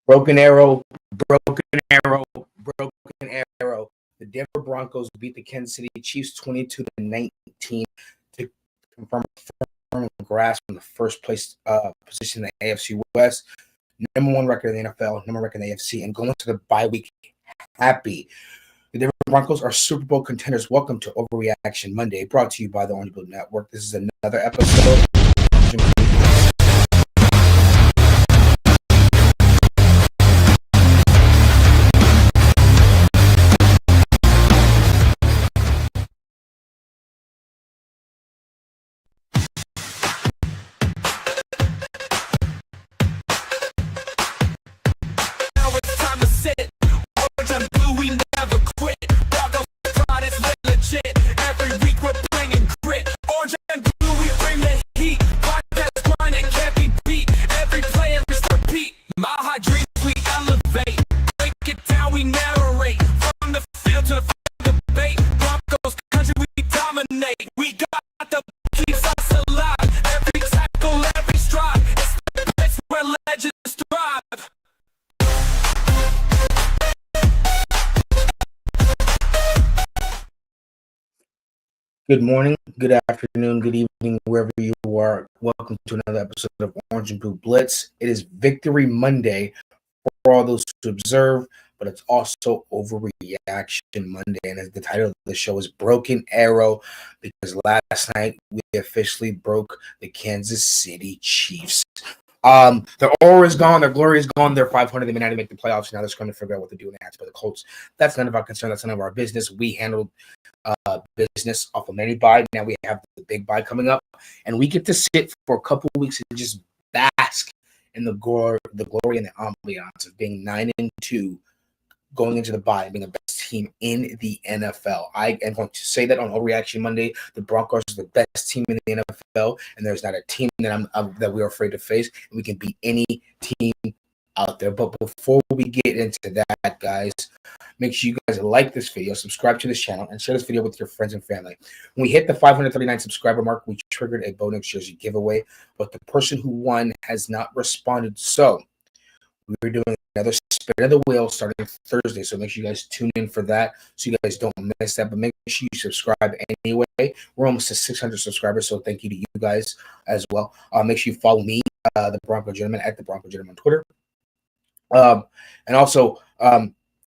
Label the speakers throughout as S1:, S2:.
S1: Broken arrow, broken arrow, broken arrow. The Denver Broncos beat the Kansas City Chiefs 22-19 to confirm a firm grasp on the first place position in the AFC West. Number one record in the NFL, number one record in the AFC, and going to the bye week happy. The Denver Broncos are Super Bowl contenders. Welcome to Overreaction Monday, brought to you by the Orange Blue Network. This is another episode. Good morning, good afternoon, good evening, wherever you are. Welcome to another episode of Orange and Blue Blitz. It is Victory Monday for all those to observe, but it's also Overreaction Monday. And as the title of the show is Broken Arrow, because last night we officially broke the Kansas City Chiefs. Their aura is gone, their glory is gone, they're 500, they may not make the playoffs, now they're trying to figure out what to do next. But the Colts, that's none of our concern, that's none of our business. We handled business off of many bye. Now we have the big bye coming up, and we get to sit for a couple of weeks and just bask in the glory and the ambiance of being 9-2, going into the bye, being the best team in the NFL. I am going to say that on Overreaction Monday. The Broncos are the best team in the NFL, and there's not a team that we are afraid to face. And we can beat any team out there. But before we get into that, guys, make sure you guys like this video, subscribe to this channel, and share this video with your friends and family. When we hit the 539 subscriber mark, we triggered a bonus jersey giveaway, but the person who won has not responded. So we're doing another spin of the wheel starting Thursday. So make sure you guys tune in for that so you guys don't miss that. But make sure you subscribe anyway. We're almost to 600 subscribers, so thank you to you guys as well. Make sure you follow me, the Bronco Gentleman, at the Bronco Gentleman on Twitter. And also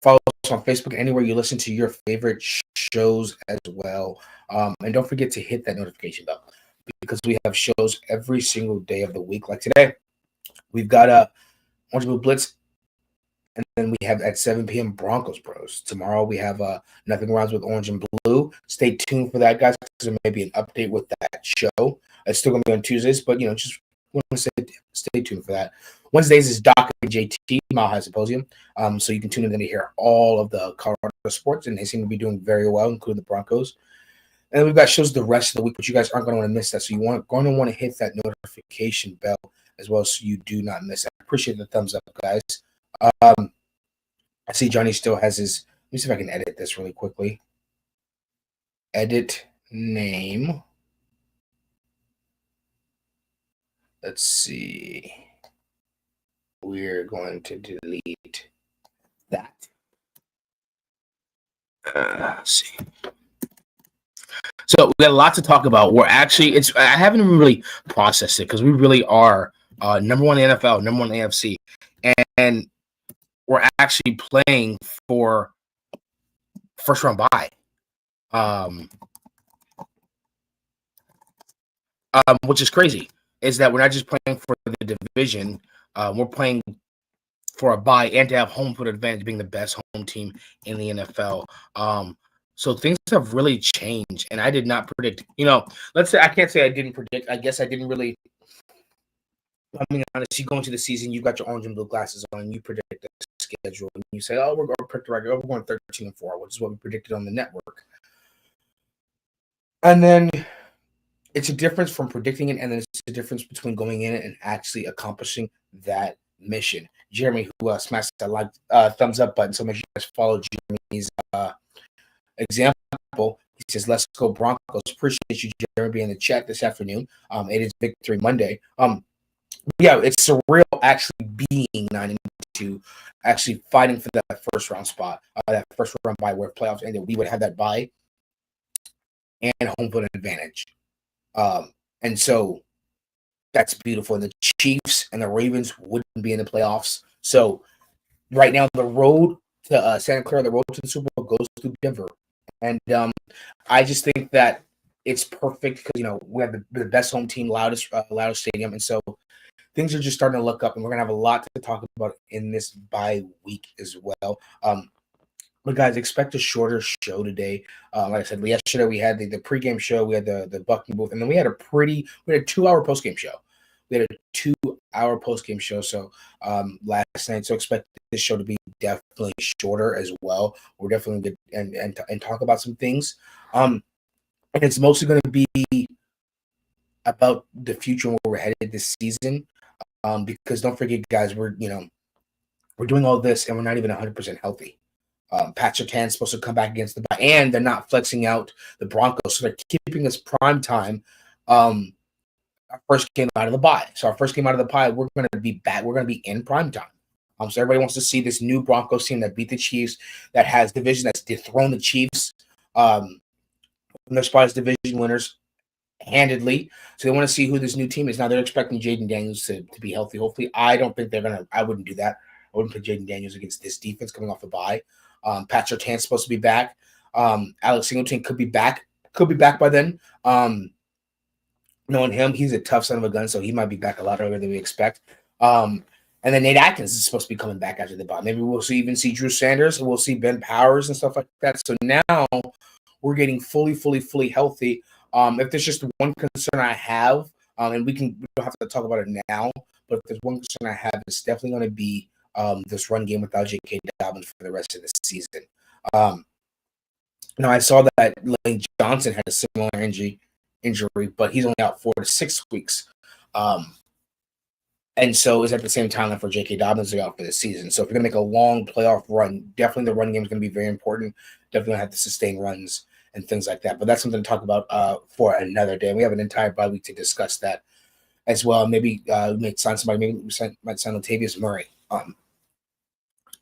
S1: follow us on Facebook, anywhere you listen to your favorite shows as well. And don't forget to hit that notification bell, because we have shows every single day of the week. Like today, we've got Orange Blue Blitz, and then we have at 7 p.m. Broncos Bros. Tomorrow we have Nothing Rhymes with Orange and Blue. Stay tuned for that, guys, because there may be an update with that show. It's still going to be on Tuesdays, but, just want to stay tuned for that. Wednesdays is Doc and JT, Mile High Symposium. So you can tune in to hear all of the Colorado sports, and they seem to be doing very well, including the Broncos. And then we've got shows the rest of the week, but you guys aren't going to want to miss that. So you're going to want to hit that notification bell as well, so you do not miss it. I appreciate the thumbs up, guys. I see Johnny still has his. Let me see if I can edit this really quickly. Edit name. Let's see. We're going to delete that. Let's see. So we got a lot to talk about. We're actually, I haven't even really processed it, because we really are number one in the NFL, number one in the AFC, and we're actually playing for first round bye. Which is crazy, is that we're not just playing for the division, we're playing for a bye and to have home field advantage, being the best home team in the NFL. So things have really changed, and I did not predict. Let's say I can't say I didn't predict. I guess I didn't really. I mean, honest, you go into the season, you got your orange and blue glasses on, you predict the schedule, and you say, "Oh, we're going to pick the record. Oh, we're going 13-4," which is what we predicted on the network. And then it's a difference from predicting it, and then it's a difference between going in it and actually accomplishing that mission. Jeremy, who smashed that thumbs up button, so make sure you guys follow Jeremy's example. He says, "Let's go Broncos." Appreciate you, Jeremy, being in the chat this afternoon. It is Victory Monday. Yeah, it's surreal actually being 9-2, actually fighting for that first round spot, that first round bye where playoffs ended. We would have that bye and home field advantage. And so that's beautiful. And the Chiefs and the Ravens wouldn't be in the playoffs. So right now, the road to Santa Clara, the road to the Super Bowl goes through Denver. And I just think that it's perfect because, we have the best home team, loudest stadium. And so things are just starting to look up, and we're going to have a lot to talk about in this bye week as well. But guys, expect a shorter show today. Like I said, yesterday we had the pregame show, we had the Bucking booth, and then we had a 2-hour postgame show. We had a 2-hour postgame show. So last night, so expect this show to be definitely shorter as well. We're definitely going to and talk about some things. And it's mostly going to be about the future and where we're headed this season. Because don't forget, guys, we're doing all this and we're not even 100% healthy. Patrick Mahomes supposed to come back against the bye, and they're not flexing out the Broncos, so they're keeping us prime time. Our first game out of the bye. So our first game out of the bye, we're going to be back. We're going to be in prime time. So everybody wants to see this new Broncos team that beat the Chiefs, that has division, that's dethroned the Chiefs from their spot as division winners handedly. So they want to see who this new team is. Now they're expecting Jaden Daniels to be healthy. Hopefully, I don't think they're gonna. I wouldn't do that. I wouldn't put Jaden Daniels against this defense coming off the bye. Patrick Mahomes supposed to be back. Alex Singleton could be back. Could be back by then. Knowing him, he's a tough son of a gun, so he might be back a lot earlier than we expect. And then Nate Atkins is supposed to be coming back after the bye. Maybe we'll even see Drew Sanders, and we'll see Ben Powers and stuff like that. So now we're getting fully healthy. If there's just one concern I have, and we don't have to talk about it now, but if there's one concern I have, it's definitely going to be this run game without J.K. Dobbins for the rest of the season. I saw that Lane Johnson had a similar injury, but he's only out 4 to 6 weeks. And so is at the same timeline for J.K. Dobbins to be out for the season. So if you're going to make a long playoff run, definitely the run game is going to be very important. Definitely going to have to sustain runs and things like that. But that's something to talk about for another day. And we have an entire bye week to discuss that as well. Maybe we might sign somebody. Maybe we might sign Latavius Murray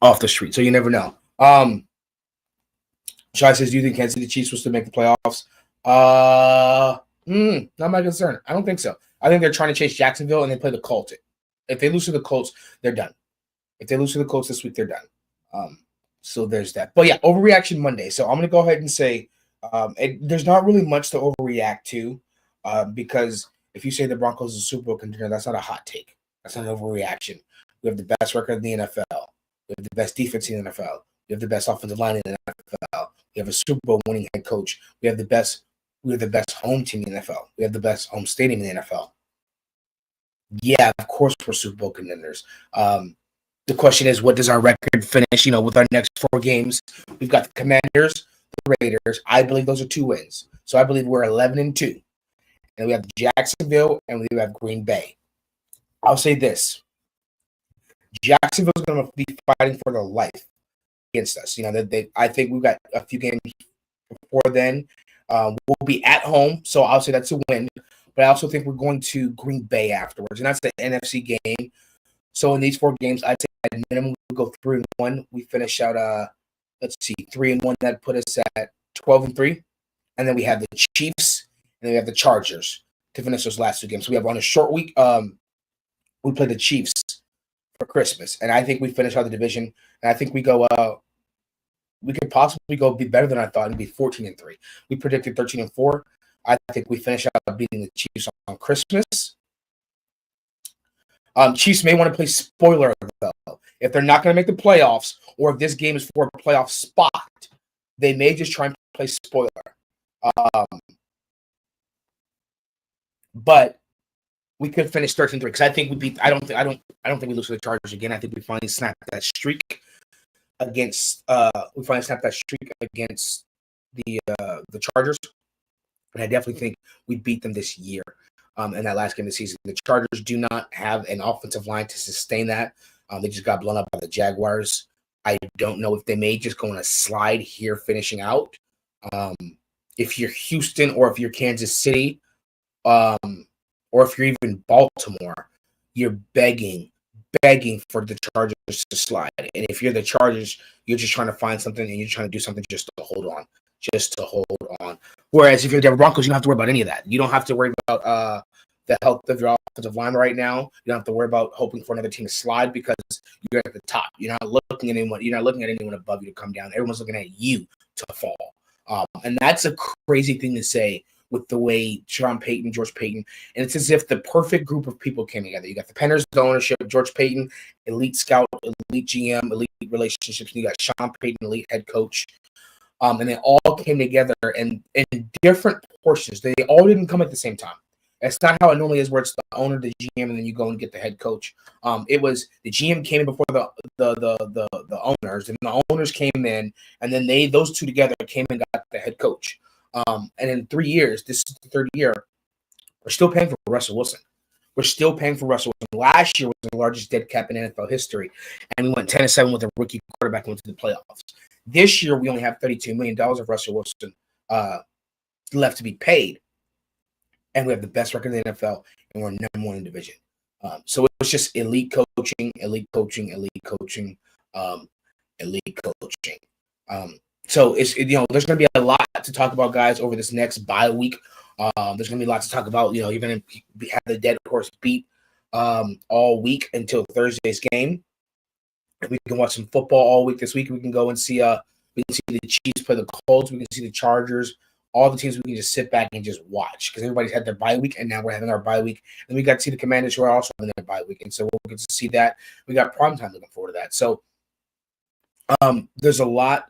S1: off the street. So you never know. Shai says, do you think Kansas City Chiefs was to make the playoffs? Not my concern. I don't think so. I think they're trying to chase Jacksonville and they play the Colts. If they lose to the Colts, they're done. If they lose to the Colts this week, they're done. So there's that. But yeah, Overreaction Monday. So I'm going to go ahead and say there's not really much to overreact to because if you say the Broncos is a Super Bowl contender, that's not a hot take. That's not an overreaction. We have the best record in the NFL. We have the best defense in the NFL. We have the best offensive line in the NFL. We have a Super Bowl winning head coach. We have the best home team in the NFL. We have the best home stadium in the NFL. Yeah, of course we're Super Bowl contenders. The question is, what does our record finish? With our next 4 games, we've got the Commanders, the Raiders. I believe those are 2 wins. So I believe we're 11-2. And we have Jacksonville and we have Green Bay. I'll say this. Jacksonville's going to be fighting for their life against us. I think we've got a few games before then. We'll be at home, so I'll say that's a win. But I also think we're going to Green Bay afterwards, and that's the NFC game. So in these 4 games, I'd say at minimum we go 3-1. We finish out 3-1. That put us at 12-3, and then we have the Chiefs and then we have the Chargers to finish those last 2 games. So we have on a short week. We play the Chiefs for Christmas, and I think we finish out the division. And I think we go. We could possibly go be better than I thought and be 14-3. We predicted 13-4. I think we finish out beating the Chiefs on Christmas. Chiefs may want to play spoiler, though. If they're not going to make the playoffs, or if this game is for a playoff spot, they may just try and play spoiler. But we could finish 13-3 because I think we beat. I don't think we lose to the Chargers again. I think we finally snapped that streak against. We finally snapped that streak against the Chargers. And I definitely think we beat them this year in that last game of the season. The Chargers do not have an offensive line to sustain that. They just got blown up by the Jaguars. I don't know if they may just go on a slide here finishing out. If you're Houston or if you're Kansas City or if you're even Baltimore, you're begging for the Chargers to slide. And if you're the Chargers, you're just trying to find something and you're trying to do something just to hold on. Whereas if you're the Denver Broncos, you don't have to worry about any of that. You don't have to worry about the health of your offensive line right now. You don't have to worry about hoping for another team to slide because you're at the top. You're not looking at anyone. You're not looking at anyone above you to come down. Everyone's looking at you to fall. And that's a crazy thing to say with the way Sean Payton, George Payton, and it's as if the perfect group of people came together. You got the Penners, the ownership, George Payton, elite scout, elite GM, elite relationships. And you got Sean Payton, elite head coach. And they all came together and in different portions. They all didn't come at the same time. That's not how it normally is, where it's the owner, the GM, and then you go and get the head coach. It was the GM came in before the owners, and the owners came in, and then those two together came and got the head coach. And in 3 years, this is the third year, we're still paying for Russell Wilson. We're still paying for Russell Wilson. Last year was the largest dead cap in NFL history, and we went 10-7 with a rookie quarterback and went to the playoffs. This year, we only have $32 million of Russell Wilson left to be paid, and we have the best record in the NFL, and we're number one in the division. So it's just elite coaching. So it's there's going to be a lot to talk about, guys, over this next bye week. There's going to be a lot to talk about. Even if we have the dead horse beat all week until Thursday's game. We can watch some football all week this week. We can go and see the Chiefs play the Colts. We can see the Chargers. All the teams we can just sit back and just watch because everybody's had their bye week, and now we're having our bye week. And we got to see the Commanders who are also having their bye week, and so we'll get to see that. We got primetime looking forward to that. So there's a lot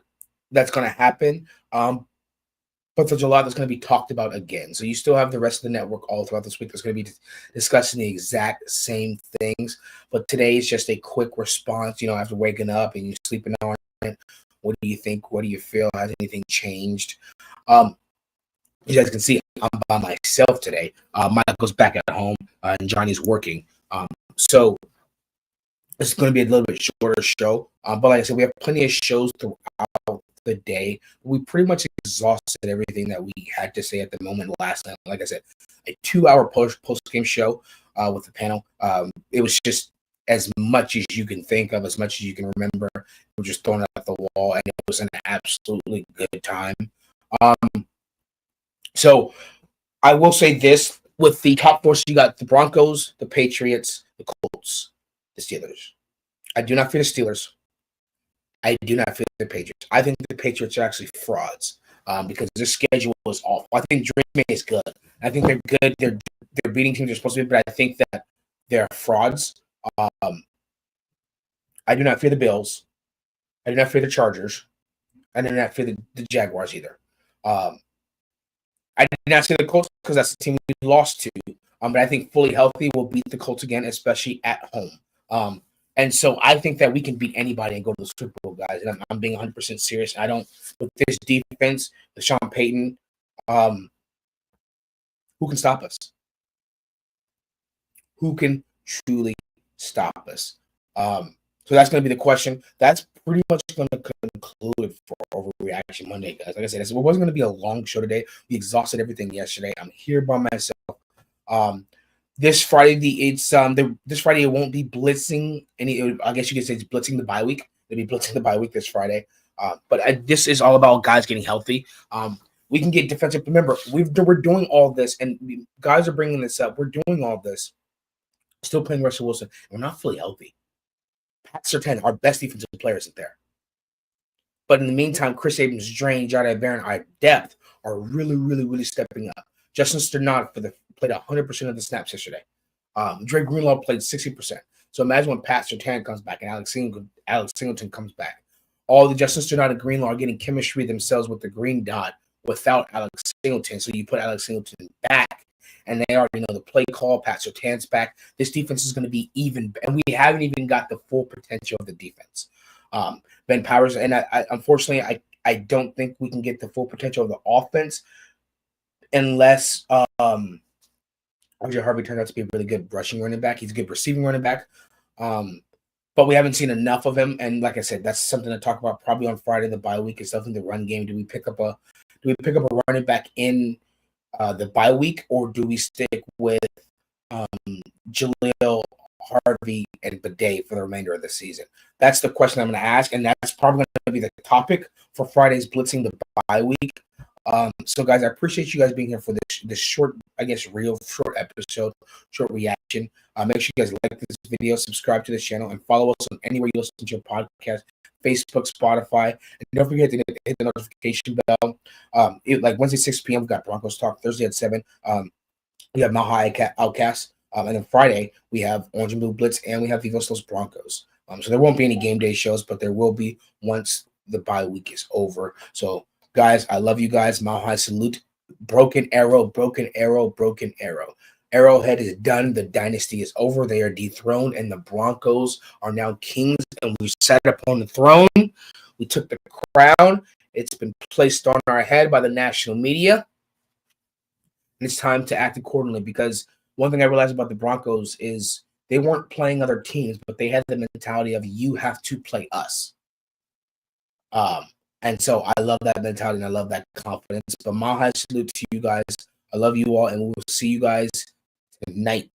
S1: that's going to happen, but there's a lot that's going to be talked about again. So you still have the rest of the network all throughout this week that's going to be discussing the exact same things. But today is just a quick response, after waking up and you're sleeping on it. What do you think? What do you feel? Has anything changed? You guys can see I'm by myself today. Michael's back at home, and Johnny's working. So it's going to be a little bit shorter show. But like I said, we have plenty of shows throughout the day. We pretty much exhausted everything that we had to say at the moment last night. Like I said, a 2-hour post-game show with the panel. It was just as much as you can think of, as much as you can remember. We're just throwing it at the wall, and it was an absolutely good time. So I will say this, with the top four, you got the Broncos, the Patriots, the Colts, the Steelers. I do not fear the Steelers. I do not fear the Patriots. I think the Patriots are actually frauds because their schedule is awful. I think Green Bay is good. I think they're good. They're beating teams they're supposed to be, but I think that they're frauds. I do not fear the Bills. I do not fear the Chargers. I do not fear the Jaguars either. I did not say the Colts because that's the team we lost to. But I think fully healthy will beat the Colts again, especially at home. And so I think that we can beat anybody and go to the Super Bowl, guys. And I'm being 100% serious. I don't, with this defense, the Sean Payton, who can stop us? Who can truly stop us? So that's going to be the question. That's pretty much going to conclude it for Overreaction Monday, guys. Like I said, it wasn't going to be a long show today. We exhausted everything yesterday. I'm here by myself. This Friday, this Friday it won't be blitzing any. I guess you could say it's blitzing the bye week. It'll be blitzing the bye week this Friday. But this is all about guys getting healthy. We can get defensive. Remember, we're doing all this, and guys are bringing this up. We're doing all this, still playing Russell Wilson. We're not fully healthy. Pat Surtain, our best defensive player, isn't there. But in the meantime, Chris Abrams, Drain, Jada Barron, our depth are really, really, really stepping up. Justin Sternad played 100% of the snaps yesterday. Dre Greenlaw played 60%. So imagine when Pat Surtain comes back and Alex Singleton comes back. All the Justin Sternad and Greenlaw are getting chemistry themselves with the green dot without Alex Singleton. So you put Alex Singleton back, and they already know the play call. Pat Surtain's back. This defense is going to be even, and we haven't even got the full potential of the defense. Ben Powers, and I unfortunately, I don't think we can get the full potential of the offense unless RJ Harvey turns out to be a really good rushing running back. He's a good receiving running back. But we haven't seen enough of him. And like I said, that's something to talk about probably on Friday, the bye week, is something the run game. Do we pick up a running back in the bye week, or do we stick with Jaleel Harvey, and Bidet for the remainder of the season? That's the question I'm going to ask, and that's probably going to be the topic for Friday's Blitzing the bye week. So, guys, I appreciate you guys being here for this short, I guess, real short episode, short reaction. Make sure you guys like this video, subscribe to this channel, and follow us on anywhere you listen to your podcast, Facebook, Spotify, and don't forget to hit the notification bell. Like Wednesday 6 p.m. we got Broncos talk. Thursday at 7, we have Mile High Oukast, and then Friday we have Orange and Blue Blitz, and we have Vivos Los Broncos. So there won't be any game day shows, but there will be once the bye week is over. So, guys, I love you guys. Mile High salute. Broken arrow, broken arrow, broken arrow. Arrowhead is done. The dynasty is over. They are dethroned, and the Broncos are now kings, and we sat upon the throne. We took the crown. It's been placed on our head by the national media. And it's time to act accordingly, because one thing I realized about the Broncos is they weren't playing other teams, but they had the mentality of you have to play us. And so I love that mentality and I love that confidence. But my high salute to you guys. I love you all, and we'll see you guys tonight.